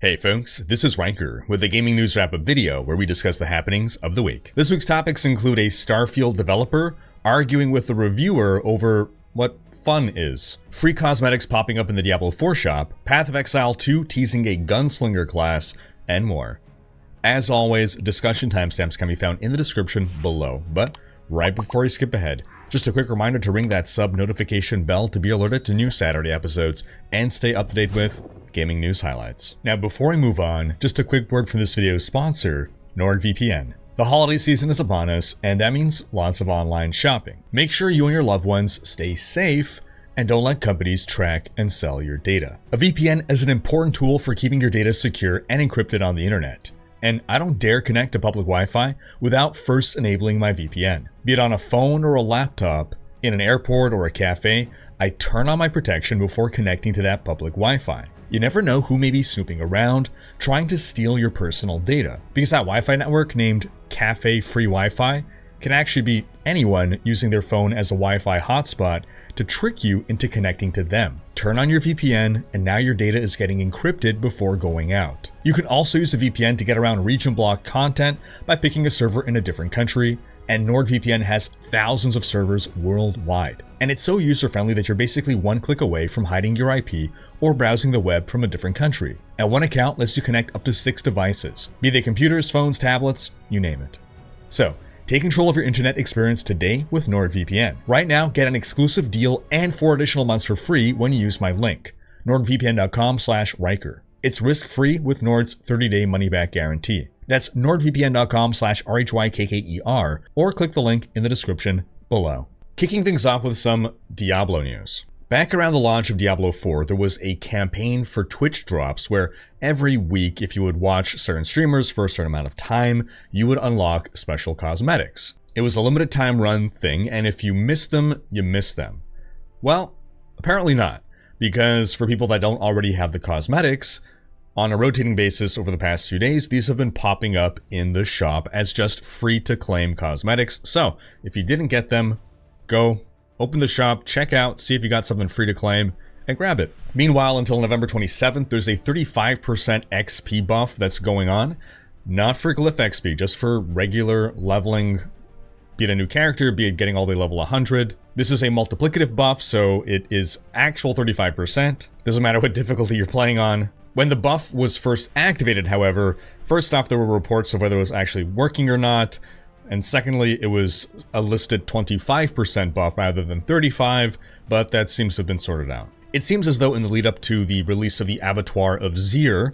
Hey folks, this is Riker with a gaming news wrap-up video where we discuss the happenings of the week. This week's topics include a Starfield developer arguing with the reviewer over what fun is, free cosmetics popping up in the Diablo 4 shop, Path of Exile 2 teasing a gunslinger class, and more. As always, discussion timestamps can be found in the description below, but right before you skip ahead, just a quick reminder to ring that sub notification bell to be alerted to new Saturday episodes and stay up to date with gaming news highlights. Now before I move on, just a quick word from this video's sponsor, NordVPN. The holiday season is upon us, and that means lots of online shopping. Make sure you and your loved ones stay safe and don't let companies track and sell your data. A VPN is an important tool for keeping your data secure and encrypted on the internet. And I don't dare connect to public Wi-Fi without first enabling my VPN. Be it on a phone or a laptop, in an airport or a cafe, I turn on my protection before connecting to that public Wi-Fi. You never know who may be snooping around, trying to steal your personal data, because that Wi-Fi network named Cafe Free Wi-Fi can actually be anyone using their phone as a Wi-Fi hotspot to trick you into connecting to them. Turn on your VPN, and now your data is getting encrypted before going out. You can also use the VPN to get around region block content by picking a server in a different country, and NordVPN has thousands of servers worldwide. And it's so user-friendly that you're basically one click away from hiding your IP or browsing the web from a different country. And one account lets you connect up to 6 devices, be they computers, phones, tablets, you name it. So, take control of your internet experience today with NordVPN. Right now, get an exclusive deal and 4 additional months for free when you use my link, nordvpn.com/Riker. It's risk-free with Nord's 30-day money-back guarantee. That's nordvpn.com/RHYKKER, or click the link in the description below. Kicking things off with some Diablo news. Back around the launch of Diablo 4, there was a campaign for Twitch drops where every week, if you would watch certain streamers for a certain amount of time, you would unlock special cosmetics. It was a limited time run thing, and if you missed them, you missed them. Well, apparently not, because for people that don't already have the cosmetics, on a rotating basis over the past few days, these have been popping up in the shop as just free-to-claim cosmetics. So, if you didn't get them, go open the shop, check out, see if you got something free to claim, and grab it. Meanwhile, until November 27th, there's a 35% XP buff that's going on. Not for glyph XP, just for regular leveling, be it a new character, be it getting all the way level 100. This is a multiplicative buff, so it is actual 35%. Doesn't matter what difficulty you're playing on. When the buff was first activated, however, first off, there were reports of whether it was actually working or not, and secondly, it was a listed 25% buff rather than 35%, but that seems to have been sorted out. It seems as though in the lead up to the release of the Abattoir of Zaeith,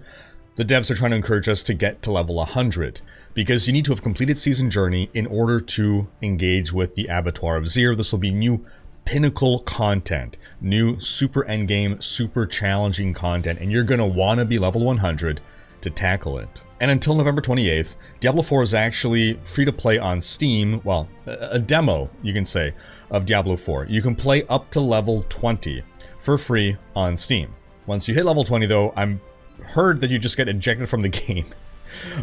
the devs are trying to encourage us to get to level 100, because you need to have completed Season Journey in order to engage with the Abattoir of Zaeith. This will be new pinnacle content, new super endgame, super challenging content, and you're going to want to be level 100 to tackle it. And until November 28th, Diablo 4 is actually free to play on Steam, well, a demo, you can say, of Diablo 4. You can play up to level 20 for free on Steam. Once you hit level 20 though, I'm heard that you just get ejected from the game.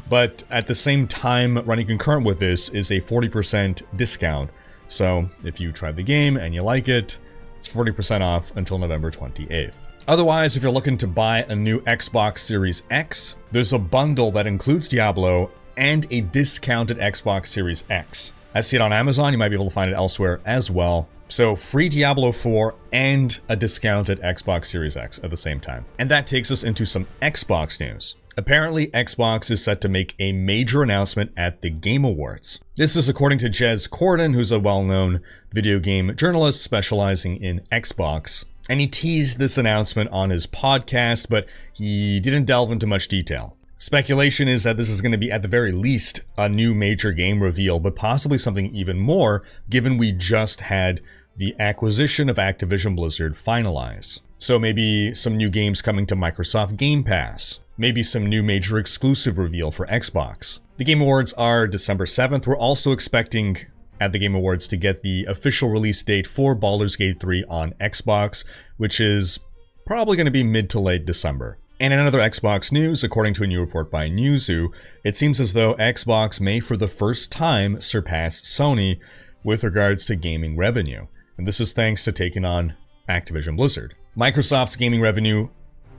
But at the same time, running concurrent with this is a 40% discount. So if you tried the game and you like it, it's 40% off until November 28th. Otherwise, if you're looking to buy a new Xbox Series X, there's a bundle that includes Diablo and a discounted Xbox Series X. I see it on Amazon, you might be able to find it elsewhere as well. So free Diablo 4 and a discounted Xbox Series X at the same time. And that takes us into some Xbox news. Apparently, Xbox is set to make a major announcement at the Game Awards. This is according to Jez Corden, who's a well-known video game journalist specializing in Xbox. And he teased this announcement on his podcast, but he didn't delve into much detail. Speculation is that this is going to be at the very least a new major game reveal, but possibly something even more, given we just had the acquisition of Activision Blizzard finalize. So maybe some new games coming to Microsoft Game Pass. Maybe some new major exclusive reveal for Xbox. The Game Awards are December 7th. We're also expecting at the Game Awards to get the official release date for Baldur's Gate 3 on Xbox, which is probably going to be mid to late December. And in other Xbox news, according to a new report by Newzoo, it seems as though Xbox may for the first time surpass Sony with regards to gaming revenue. And this is thanks to taking on Activision Blizzard. Microsoft's gaming revenue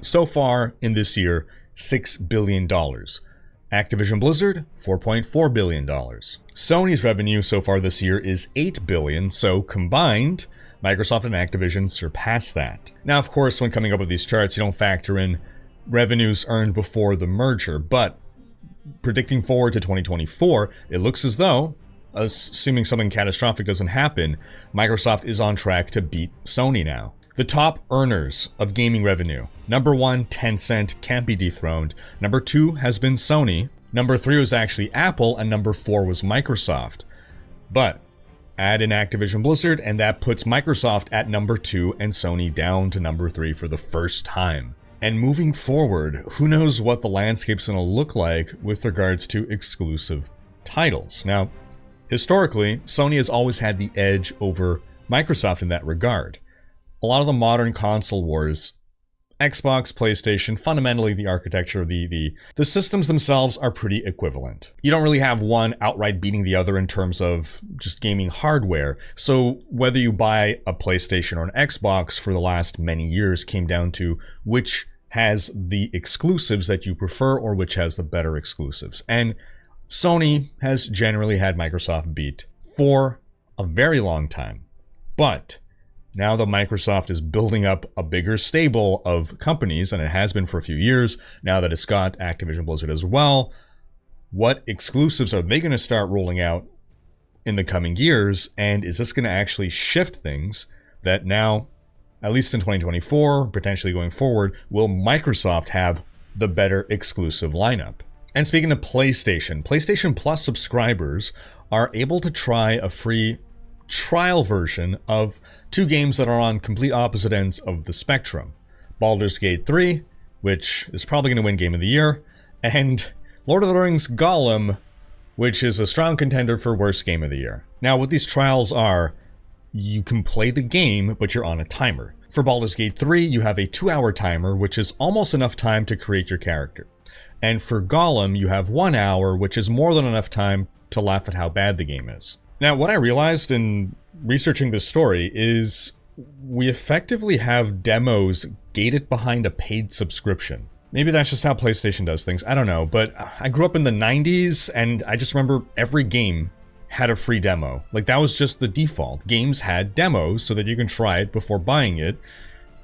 so far in this year $6 billion. Activision Blizzard, $4.4 billion. Sony's revenue so far this year is $8 billion, so combined, Microsoft and Activision surpass that. Now, of course, when coming up with these charts, you don't factor in revenues earned before the merger, but predicting forward to 2024, it looks as though, assuming something catastrophic doesn't happen, Microsoft is on track to beat Sony now. The top earners of gaming revenue. Number 1, Tencent, can't be dethroned. Number 2 has been Sony. Number 3 was actually Apple, and number 4 was Microsoft. But add in Activision Blizzard, and that puts Microsoft at number 2 and Sony down to number 3 for the first time. And moving forward, who knows what the landscape's gonna look like with regards to exclusive titles. Now, historically, Sony has always had the edge over Microsoft in that regard. A lot of the modern console wars, Xbox, PlayStation, fundamentally the architecture of the systems themselves are pretty equivalent. You don't really have one outright beating the other in terms of just gaming hardware. So whether you buy a PlayStation or an Xbox for the last many years came down to which has the exclusives that you prefer or which has the better exclusives. And Sony has generally had Microsoft beat for a very long time. But now that Microsoft is building up a bigger stable of companies, and it has been for a few years, now that it's got Activision Blizzard as well, what exclusives are they going to start rolling out in the coming years? And is this going to actually shift things that now, at least in 2024, potentially going forward, will Microsoft have the better exclusive lineup? And speaking of PlayStation, PlayStation Plus subscribers are able to try a free trial version of 2 games that are on complete opposite ends of the spectrum. Baldur's Gate 3, which is probably going to win Game of the Year, and Lord of the Rings Gollum, which is a strong contender for worst Game of the Year. Now, what these trials are, you can play the game, but you're on a timer. For Baldur's Gate 3, you have a 2-hour timer, which is almost enough time to create your character. And for Gollum, you have 1 hour, which is more than enough time to laugh at how bad the game is. Now, what I realized in researching this story is we effectively have demos gated behind a paid subscription. Maybe that's just how PlayStation does things, I don't know, but I grew up in the 90s and I just remember every game had a free demo. Like, that was just the default. Games had demos so that you can try it before buying it,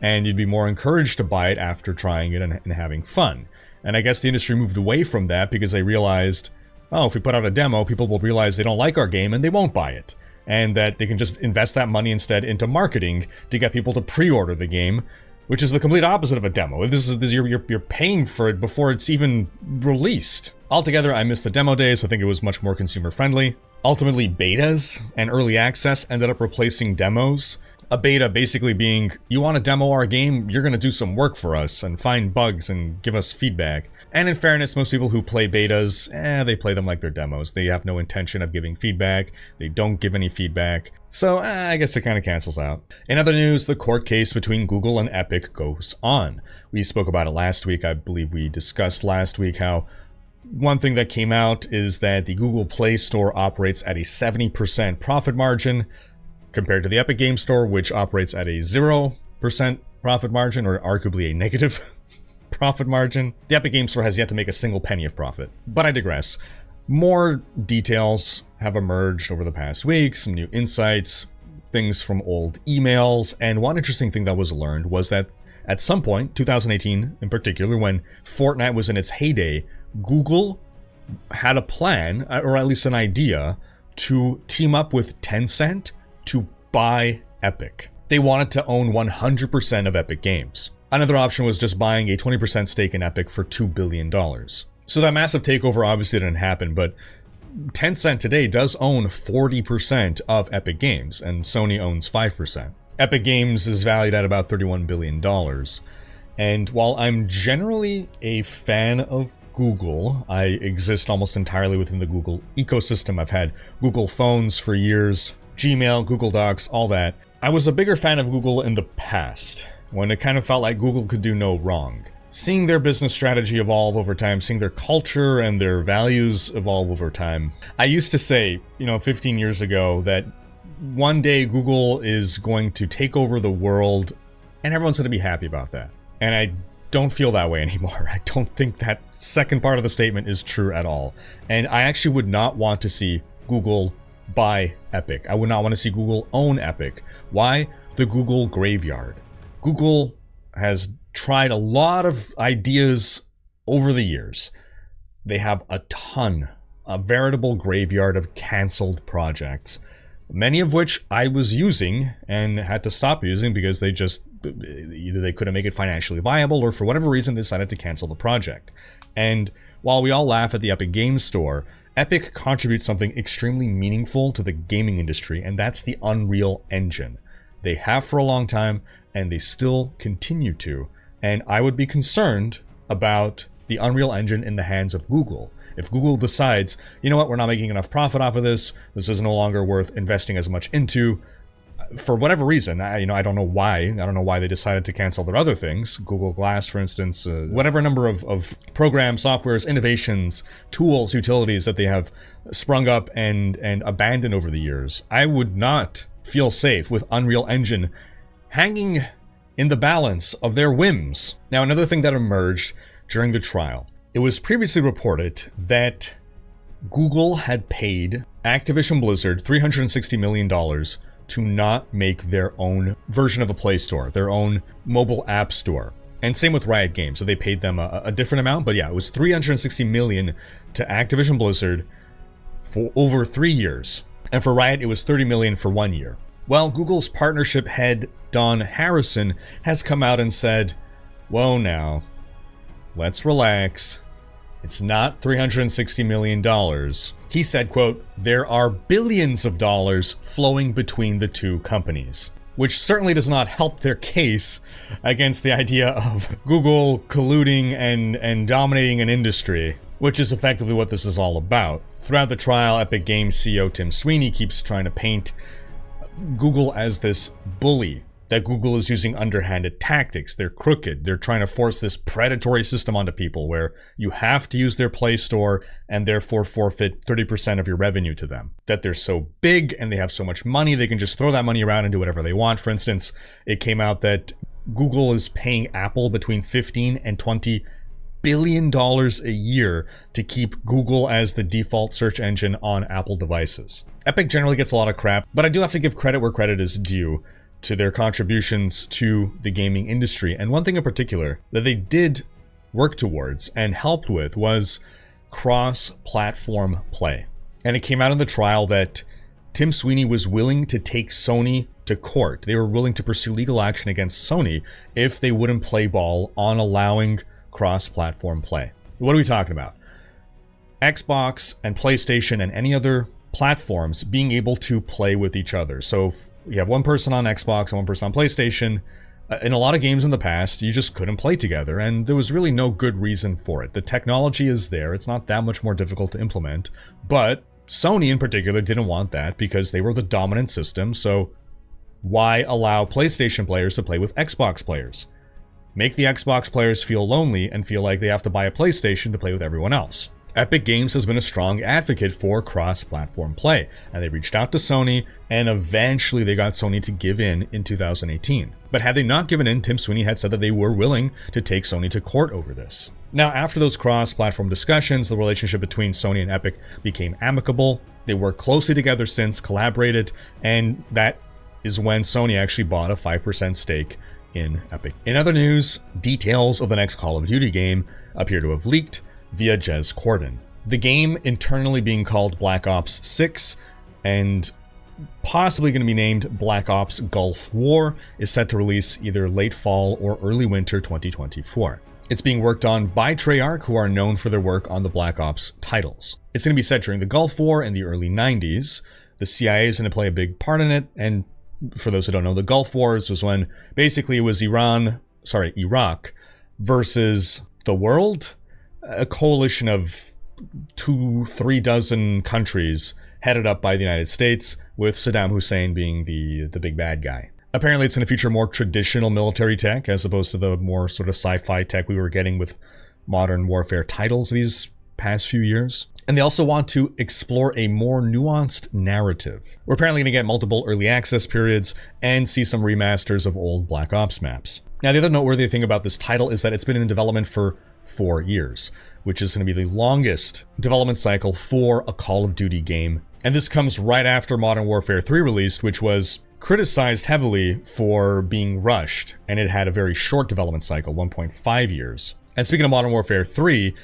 and you'd be more encouraged to buy it after trying it and having fun. And I guess the industry moved away from that because they realized, oh, if we put out a demo, people will realize they don't like our game and they won't buy it. And that they can just invest that money instead into marketing to get people to pre-order the game, which is the complete opposite of a demo. You're paying for it before it's even released. Altogether, I miss the demo days. I think it was much more consumer friendly. Ultimately, betas and early access ended up replacing demos. A beta basically being, you want to demo our game, you're going to do some work for us and find bugs and give us feedback. And in fairness, most people who play betas, they play them like they're demos. They have no intention of giving feedback. They don't give any feedback. So I guess it kind of cancels out. In other news, the court case between Google and Epic goes on. We spoke about it last week. I believe we discussed last week how one thing that came out is that the Google Play Store operates at a 70% profit margin compared to the Epic Game Store, which operates at a 0% profit margin, or arguably a negative profit margin. The Epic Game Store has yet to make a single penny of profit. But I digress. More details have emerged over the past week, some new insights, things from old emails, and one interesting thing that was learned was that at some point, 2018 in particular, when Fortnite was in its heyday, Google had a plan, or at least an idea, to team up with Tencent to buy Epic. They wanted to own 100% of Epic Games. Another option was just buying a 20% stake in Epic for $2 billion. So that massive takeover obviously didn't happen, but Tencent today does own 40% of Epic Games, and Sony owns 5%. Epic Games is valued at about $31 billion. And while I'm generally a fan of Google, I exist almost entirely within the Google ecosystem. I've had Google phones for years, Gmail, Google Docs, all that. I was a bigger fan of Google in the past, when it kind of felt like Google could do no wrong. Seeing their business strategy evolve over time, seeing their culture and their values evolve over time. I used to say, 15 years ago, that one day Google is going to take over the world and everyone's going to be happy about that. And I don't feel that way anymore. I don't think that second part of the statement is true at all. And I actually would not want to see Google buy Epic. I would not want to see Google own Epic. Why? The Google graveyard. Google has tried a lot of ideas over the years. They have a ton, a veritable graveyard of canceled projects, many of which I was using and had to stop using because they just, either they couldn't make it financially viable or for whatever reason they decided to cancel the project. And while we all laugh at the Epic Games Store, Epic contributes something extremely meaningful to the gaming industry, and that's the Unreal Engine. They have for a long time, and they still continue to. And I would be concerned about the Unreal Engine in the hands of Google. If Google decides, you know what, we're not making enough profit off of this is no longer worth investing as much into, for whatever reason, I don't know why. I don't know why they decided to cancel their other things. Google Glass, for instance, whatever number of programs, softwares, innovations, tools, utilities that they have sprung up and abandoned over the years. I would not feel safe with Unreal Engine hanging in the balance of their whims. Now, another thing that emerged during the trial. It was previously reported that Google had paid Activision Blizzard $360 million to not make their own version of a Play Store, their own mobile app store. And same with Riot Games. So they paid them a different amount, but yeah, it was $360 million to Activision Blizzard for over 3 years. And for Riot, it was $30 million for 1 year. Well, Google's partnership head, Don Harrison, has come out and said, whoa now, let's relax. It's not $360 million. He said, quote, there are billions of dollars flowing between the two companies, which certainly does not help their case against the idea of Google colluding and dominating an industry, which is effectively what this is all about. Throughout the trial, Epic Games CEO Tim Sweeney keeps trying to paint Google as this bully, that Google is using underhanded tactics. They're crooked. They're trying to force this predatory system onto people where you have to use their Play Store and therefore forfeit 30% of your revenue to them. That they're so big and they have so much money, they can just throw that money around and do whatever they want. For instance, it came out that Google is paying Apple between $15 and $20 billion a year to keep Google as the default search engine on Apple devices. Epic generally gets a lot of crap, but I do have to give credit where credit is due to their contributions to the gaming industry. And one thing in particular that they did work towards and helped with was cross-platform play. And it came out in the trial that Tim Sweeney was willing to take Sony to court. They were willing to pursue legal action against Sony if they wouldn't play ball on allowing cross-platform play. What are we talking about? Xbox and PlayStation and any other platforms being able to play with each other. So if you have one person on Xbox and one person on PlayStation, in a lot of games in the past, you just couldn't play together, and there was really no good reason for it. The technology is there, it's not that much more difficult to implement, but Sony in particular didn't want that because they were the dominant system, so why allow PlayStation players to play with Xbox players? Make the Xbox players feel lonely and feel like they have to buy a PlayStation to play with everyone else. Epic Games has been a strong advocate for cross-platform play, and they reached out to Sony, and eventually they got Sony to give in 2018. But had they not given in, Tim Sweeney had said that they were willing to take Sony to court over this. Now, after those cross-platform discussions, the relationship between Sony and Epic became amicable. They worked closely together since, collaborated, and that is when Sony actually bought a 5% stake in Epic. In other news, details of the next Call of Duty game appear to have leaked via Jez Corden. The game, internally being called Black Ops 6 and possibly going to be named Black Ops Gulf War, is set to release either late fall or early winter 2024. It's being worked on by Treyarch, who are known for their work on the Black Ops titles. It's going to be set during the Gulf War in the early 90s. The CIA is going to play a big part in it, and for those who don't know, the Gulf Wars was when basically it was Iraq versus the world, a coalition of 2-3 dozen countries headed up by the United States, with Saddam Hussein being the big bad guy. Apparently it's going to feature more traditional military tech as opposed to the more sort of sci-fi tech we were getting with modern warfare titles these past few years. And they also want to explore a more nuanced narrative. We're apparently going to get multiple early access periods and see some remasters of old Black Ops maps. Now, the other noteworthy thing about this title is that it's been in development for 4 years, which is going to be the longest development cycle for a Call of Duty game. And this comes right after Modern Warfare 3 released, which was criticized heavily for being rushed, and it had a very short development cycle, 1.5 years. And speaking of Modern Warfare 3,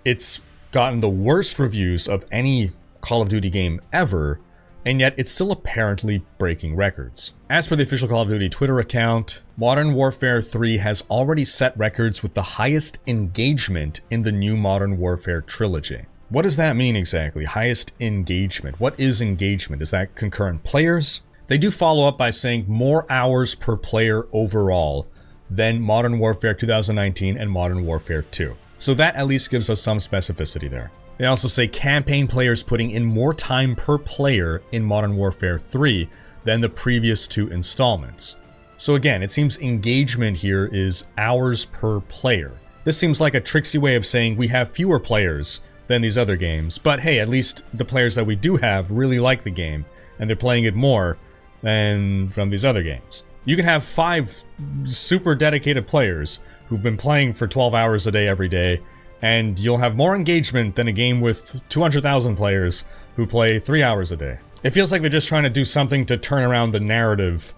it's gotten the worst reviews of any Call of Duty game ever, and yet it's still apparently breaking records. As per the official Call of Duty Twitter account, Modern Warfare 3 has already set records with the highest engagement in the new Modern Warfare trilogy. What does that mean exactly? Highest engagement. What is engagement? Is that concurrent players? They do follow up by saying more hours per player overall than Modern Warfare 2019 and Modern Warfare 2. So that at least gives us some specificity there. They also say campaign players putting in more time per player in Modern Warfare 3 than the previous 2 installments. So again, it seems engagement here is hours per player. This seems like a tricksy way of saying we have fewer players than these other games, but hey, at least the players that we do have really like the game, and they're playing it more than from these other games. You can have 5 super dedicated players who've been playing for 12 hours a day every day, and you'll have more engagement than a game with 200,000 players who play 3 hours a day. It feels like they're just trying to do something to turn around the narrative,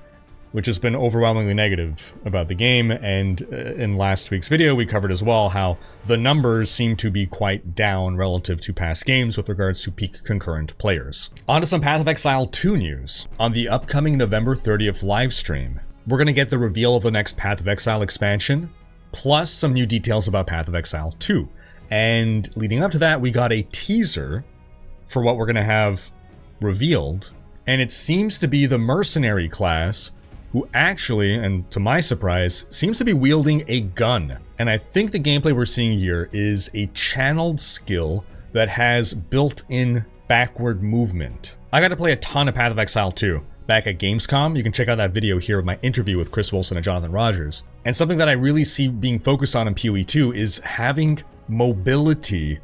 which has been overwhelmingly negative about the game, and in last week's video we covered as well how the numbers seem to be quite down relative to past games with regards to peak concurrent players. On to some Path of Exile 2 news. On the upcoming November 30th livestream, we're going to get the reveal of the next Path of Exile expansion, plus some new details about Path of Exile 2. And leading up to that, we got a teaser for what we're going to have revealed, and it seems to be the mercenary class who actually, and to my surprise, seems to be wielding a gun. And I think the gameplay we're seeing here is a channeled skill that has built-in backward movement. I got to play a ton of Path of Exile 2 back at Gamescom. You can check out that video here of my interview with Chris Wilson and Jonathan Rogers. And something that I really see being focused on in PoE 2 is having mobility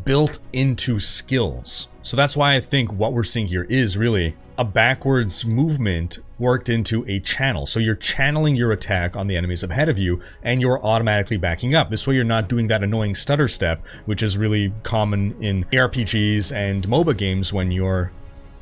built into skills. So that's why I think what we're seeing here is really a backwards movement worked into a channel. So you're channeling your attack on the enemies ahead of you, and you're automatically backing up. This way you're not doing that annoying stutter step, which is really common in RPGs and MOBA games when you're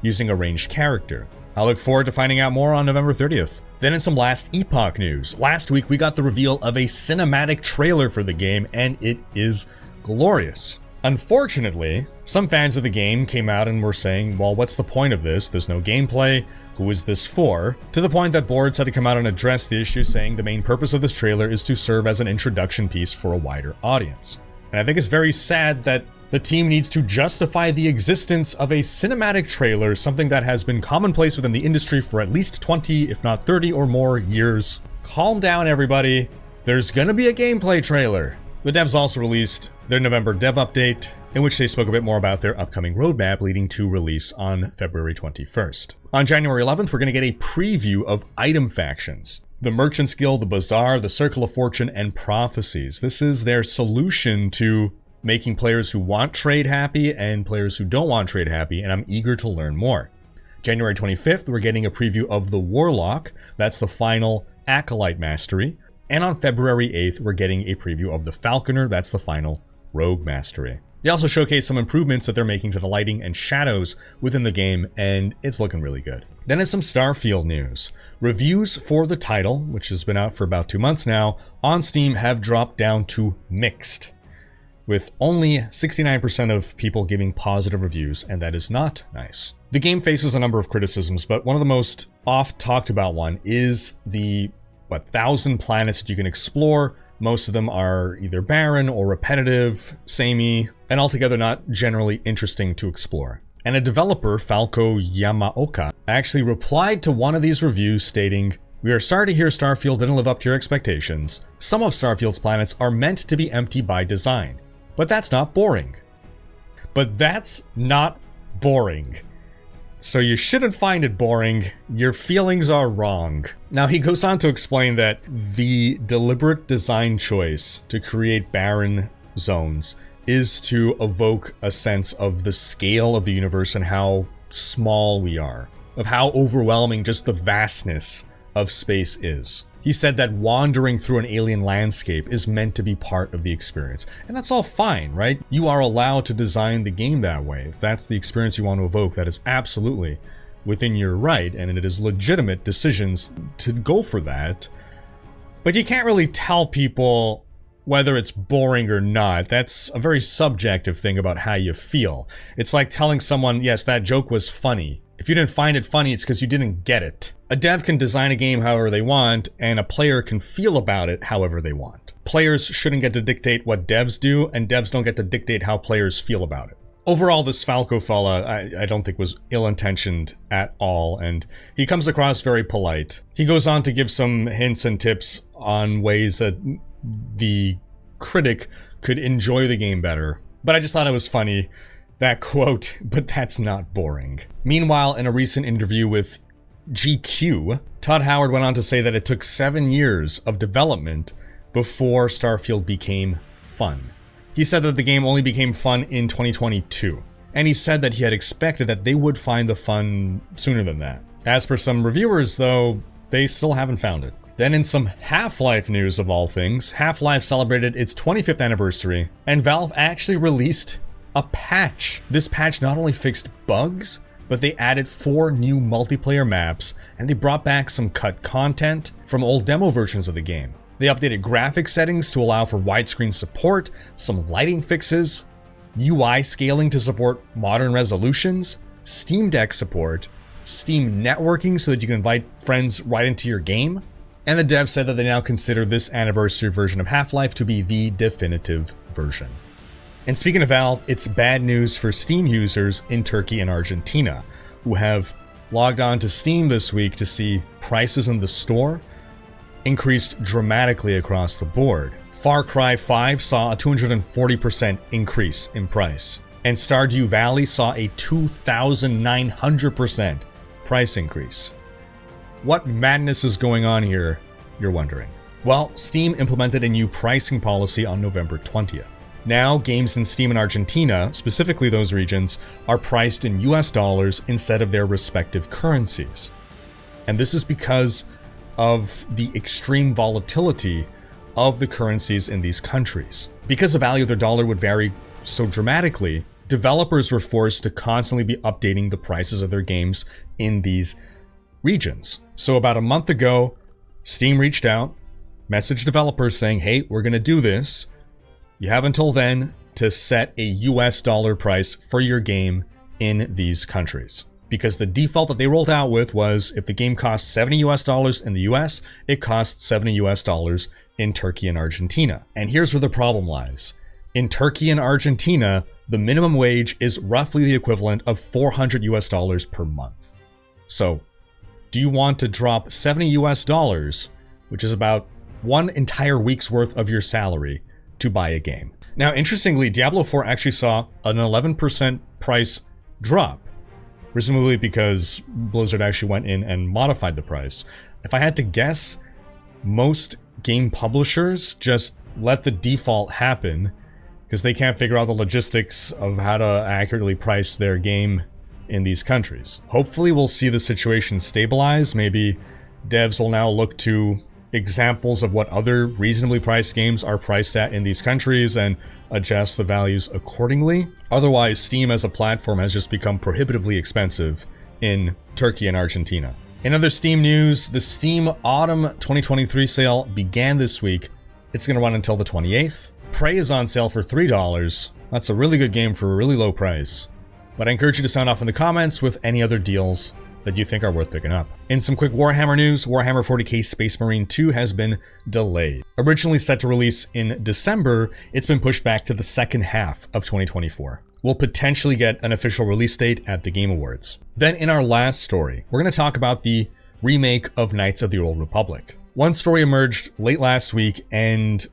using a ranged character. I look forward to finding out more on November 30th. Then in some last Epoch news. Last week we got the reveal of a cinematic trailer for the game, and it is glorious. Unfortunately, some fans of the game came out and were saying, well, what's the point of this? There's no gameplay. Who is this for? To the point that boards had to come out and address the issue, saying the main purpose of this trailer is to serve as an introduction piece for a wider audience. And I think it's very sad that the team needs to justify the existence of a cinematic trailer, something that has been commonplace within the industry for at least 20, if not 30 or more years. Calm down, everybody. There's gonna be a gameplay trailer. The devs also released their November dev update, in which they spoke a bit more about their upcoming roadmap leading to release on February 21st. On January 11th, we're going to get a preview of item factions. The Merchant's Guild, the Bazaar, the Circle of Fortune, and Prophecies. This is their solution to making players who want trade happy and players who don't want trade happy, and I'm eager to learn more. January 25th, we're getting a preview of the Warlock. That's the final Acolyte Mastery. And on February 8th, we're getting a preview of the Falconer. That's the final Rogue Mastery. They also showcase some improvements that they're making to the lighting and shadows within the game, and it's looking really good. Then is some Starfield news. Reviews for the title, which has been out for about 2 months now, on Steam have dropped down to mixed, with only 69% of people giving positive reviews, and that is not nice. The game faces a number of criticisms, but one of the most oft talked about one is the 1,000 planets that you can explore. Most of them are either barren or repetitive, samey, and altogether not generally interesting to explore. And a developer, Falco Yamaoka, actually replied to one of these reviews stating, "We are sorry to hear Starfield didn't live up to your expectations. Some of Starfield's planets are meant to be empty by design. But that's not boring." But that's not boring. So you shouldn't find it boring. Your feelings are wrong. Now he goes on to explain that the deliberate design choice to create barren zones is to evoke a sense of the scale of the universe and how small we are, of how overwhelming just the vastness of space is. He said that wandering through an alien landscape is meant to be part of the experience. And that's all fine, right? You are allowed to design the game that way. If that's the experience you want to evoke, that is absolutely within your right, and it is legitimate decisions to go for that. But you can't really tell people whether it's boring or not. That's a very subjective thing about how you feel. It's like telling someone, yes, that joke was funny. If you didn't find it funny, it's because you didn't get it. A dev can design a game however they want, and a player can feel about it however they want. Players shouldn't get to dictate what devs do, and devs don't get to dictate how players feel about it. Overall, this Falco fella, I don't think was ill-intentioned at all, and he comes across very polite. He goes on to give some hints and tips on ways that the critic could enjoy the game better. But I just thought it was funny, that quote, "But that's not boring." Meanwhile, in a recent interview with GQ, Todd Howard went on to say that it took 7 years of development before Starfield became fun. He said that the game only became fun in 2022, and he said that he had expected that they would find the fun sooner than that. As per some reviewers, though, they still haven't found it. Then in some Half-Life news of all things, Half-Life celebrated its 25th anniversary, and Valve actually released a patch. This patch not only fixed bugs, but they added 4 new multiplayer maps, and they brought back some cut content from old demo versions of the game. They updated graphic settings to allow for widescreen support, some lighting fixes, UI scaling to support modern resolutions, Steam Deck support, Steam networking so that you can invite friends right into your game, and the devs said that they now consider this anniversary version of Half-Life to be the definitive version. And speaking of Valve, it's bad news for Steam users in Turkey and Argentina, who have logged on to Steam this week to see prices in the store increased dramatically across the board. Far Cry 5 saw a 240% increase in price, and Stardew Valley saw a 2,900% price increase. What madness is going on here, you're wondering? Well, Steam implemented a new pricing policy on November 20th. Now, games in Steam and Argentina, specifically those regions, are priced in US dollars instead of their respective currencies. And this is because of the extreme volatility of the currencies in these countries. Because the value of their dollar would vary so dramatically, developers were forced to constantly be updating the prices of their games in these regions. So about a month ago, Steam reached out, messaged developers saying, hey, we're going to do this. You have until then to set a US dollar price for your game in these countries. Because the default that they rolled out with was if the game costs 70 US dollars in the US, it costs 70 US dollars in Turkey and Argentina. And here's where the problem lies. In Turkey and Argentina, the minimum wage is roughly the equivalent of 400 US dollars per month. So, do you want to drop 70 US dollars, which is about one entire week's worth of your salary, to buy a game? Now, interestingly, Diablo 4 actually saw an 11% price drop, presumably because Blizzard actually went in and modified the price. If I had to guess, most game publishers just let the default happen because they can't figure out the logistics of how to accurately price their game in these countries. Hopefully we'll see the situation stabilize. Maybe devs will now look to examples of what other reasonably priced games are priced at in these countries and adjust the values accordingly. Otherwise, Steam as a platform has just become prohibitively expensive in Turkey and Argentina. In other Steam news, the Steam Autumn 2023 sale began this week. It's going to run until the 28th. Prey is on sale for $3. That's a really good game for a really low price. But I encourage you to sound off in the comments with any other deals that you think are worth picking up. In some quick Warhammer news, Warhammer 40k Space Marine 2 has been delayed. Originally set to release in December, it's been pushed back to the second half of 2024. We'll potentially get an official release date at the Game Awards. Then in our last story, we're going to talk about the remake of Knights of the Old Republic. One story emerged late last week, and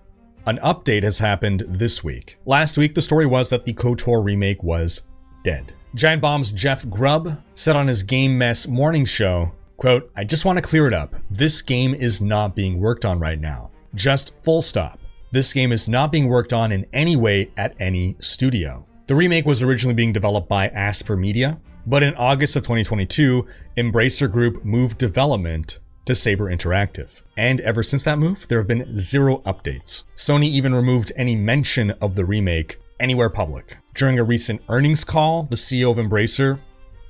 an update has happened this week. Last week, the story was that the KOTOR remake was dead. Giant Bomb's Jeff Grubb said on his Game Mess morning show, quote, I just want to clear it up. This game is not being worked on right now. Just full stop. This game is not being worked on in any way at any studio. The remake was originally being developed by Asper Media, but in August of 2022, Embracer Group moved development to Saber Interactive. And ever since that move, there have been 0 updates. Sony even removed any mention of the remake anywhere public. During a recent earnings call, the CEO of Embracer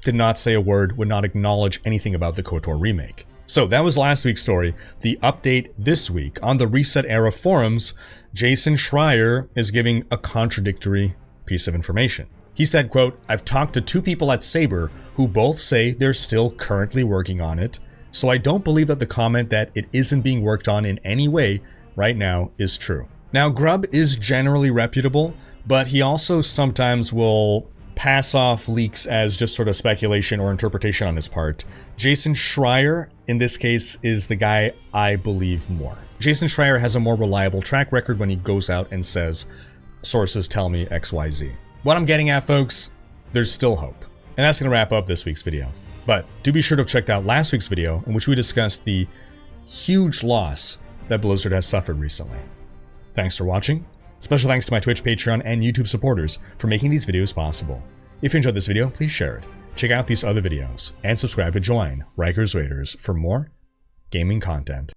did not say a word, would not acknowledge anything about the KOTOR remake. So that was last week's story. The update this week on the Reset Era forums, Jason Schreier is giving a contradictory piece of information. He said, quote, "I've talked to 2 people at Saber who both say they're still currently working on it, so I don't believe that the comment that it isn't being worked on in any way right now is true." Now, Grubb is generally reputable, but he also sometimes will pass off leaks as just sort of speculation or interpretation on his part. Jason Schreier, in this case, is the guy I believe more. Jason Schreier has a more reliable track record when he goes out and says, "Sources tell me XYZ." What I'm getting at, folks, there's still hope. And that's going to wrap up this week's video. But do be sure to have checked out last week's video, in which we discussed the huge loss that Blizzard has suffered recently. Thanks for watching. Special thanks to my Twitch, Patreon, and YouTube supporters for making these videos possible. If you enjoyed this video, please share it, check out these other videos, and subscribe to join Riker's Raiders for more gaming content.